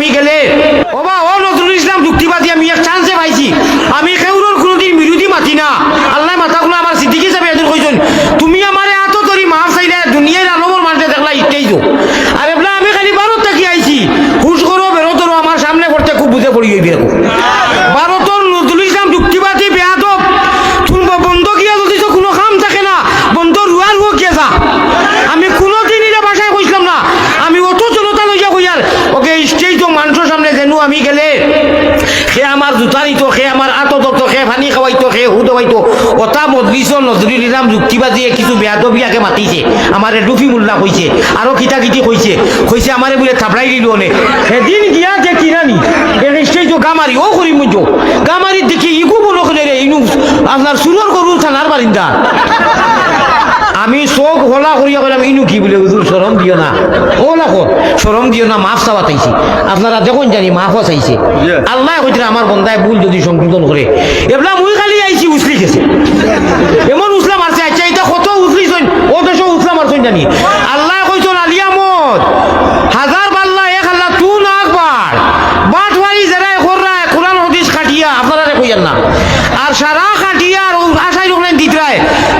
আমি গেলে ওবা ও নজরুল ইসলাম যুক্তিবাদী আমি এক চান্সে পাইছি আমি কেউর কোনোদিন বিরোধী মাতি না আল্লাহ মাথাগুলো আমার সিদ্দিক হিসাবে এদের কইছেন তুমি আমারে এত তরি মাফ চাইলে দুনিয়ার আলমর মানুষে দেখলা ইটেই তো আর এবলা আমি খালি ভারত থাকি আইছি হুশ করো বেরোতরও আমার সামনে পড়তে খুব বুঝে পড়ি হইবে ভারতর নজরুল ইসলাম যুক্তিবাদী বেয়াদব তুমি বন্ধ গিয়া যদি তো কোনো কাম থাকে না বন্ধ রুয়া রুয়া গিয়া যা আমি কোনোদিন এটা বাসায় কইছিলাম না আমি অত জনতা লইয়া কইয়ার ওকে স্টেজ তো মানুষের সামনে যেন আমি গেলে সে আমার জুতা নিত সে আমার আত দত সে পানি খাওয়াইতো সে হু দেওয়াইতো ওটা মজলিস নজরুল ইসলাম যুক্তিবাদীয়ে কিছু বেয়াদবিয়াকে মাতিছে আমার ডুফি মোল্লা কইছে আরো কিতাকিতি কইছে কইছে আমারে বলে থাপড়াই দিল অনে সেদিন গিয়া যে কিনানি স্টেজ তো গামারি ও করি মুজো গামারি দেখি ইগু বলো করে রে ইনু আপনার সুন্দর করু থানার বারিন্দা আমি চোখ হলা করিয়া কইলাম ইনু কি বলে হুজুর শরম দিও না ওলা কর শরম দিও না মাফ চাওয়া চাইছি আপনারা যখন জানি মাফও চাইছে আল্লাহ কইতে আমার বন্দায় ভুল যদি সংশোধন করে এবলা মুই খালি আইছি উছলি গেছে এমন উছলা মারছে আচ্ছা এটা কত উছলিছন ও দেশও উছলা মারছন জানি আল্লাহ কইছন আলিয়ামত হাজার বাল্লা এক আল্লাহ তু না আকবার বাটওয়ারি যারা কররা কোরআন হাদিস কাটিয়া আপনারা কইয়ান না আর সারা কাটিয়া আর আশাই রকম দিতরায়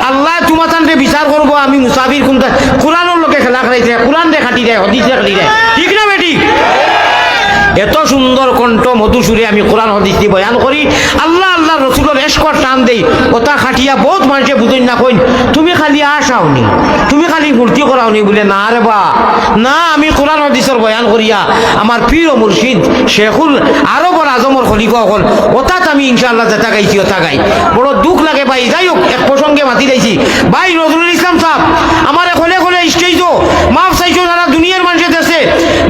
আল্লাহ তোমাতানরে বিচার করব আমি মুসাফির কোনটা কোরআনের লোকে খেলা খেলাইছে কোরআন রে খাটি দেয় হাদিস রে খাটি দেয় ঠিক না বেটি এত সুন্দর কণ্ঠ মধুসুরে আমি কোরআন হাদিস দি বয়ান করি আল্লাহ আল্লাহ রসুলের এসকর টান দেই ওটা খাটিয়া বহুত মানুষে বুঝেন না কইন তুমি খালি আসাওনি তুমি খালি ফুর্তি করাওনি বলে না রে বা না আমি কোরআন হাদিসের বয়ান করিয়া আমার পীর ও মুর্শিদ শেখুল আরবর আজমর খলিফা হল ওটাত আমি ইনশাআল্লাহ যেটা গাইছি ওটা গাই বড় দুঃখ লাগে ভাই যাই হোক এক প্রসঙ্গে মাতি দিয়েছি ভাই নজরুল ইসলাম সাহেব আমার খোলে খোলে স্টেজ মাফ চাইছো যারা দুনিয়ার মানুষের দেশে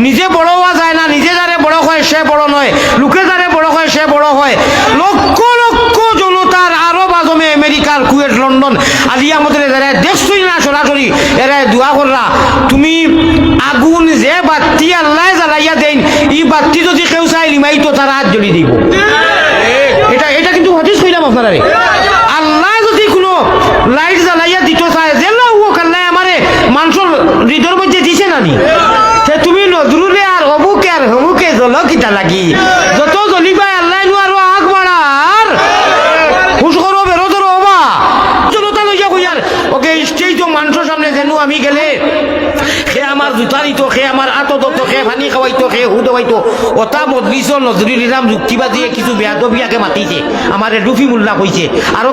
নিজে বড় হওয়া যায় না নিজে যারে বড় হয় সে বড় নয় লোকে যারে বড় হয় সে বড় হয় লক্ষ লক্ষ জনতার আরব আজমে আমেরিকার কুয়েট লন্ডন আলিয়ামতের যারা দেখছই না সরাসরি এরা দোয়া কররা তুমি আগুন যে বাতি আল্লাহ জ্বালাইয়া দেন এই বাতি যদি কেউ চাই লিমাই তো তারা হাত জ্বলি দিব এটা এটা কিন্তু হদিস কইলাম আপনারা আল্লাহ যদি কোনো লাইট জ্বালাইয়া দিতে চায় যে হোক আল্লাহ আমারে মানুষের হৃদয়ের মধ্যে দিছে না নি তুমি নজরুলে আর অবুকে আর হমুকে জ্বল কিতা লাগি যত জ্বলিবা আল্লাহ নু আরো আগ বাড়ার হুশ করো বেরো ধরো হবা জনতা লইয়া কইয়ার ওকে স্টেজ তো মানুষের সামনে যেন আমি গেলে সে আমার জুতা নিত সে আমার আত দত সে পানি খাওয়াইতো সে হু দেওয়াইতো ওটা মজলিস নজরুল ইসলাম যুক্তিবাদীয়ে কিছু বেয়াদবিয়াকে মাতিছে আমার ডুফি মোল্লা কইছে আরো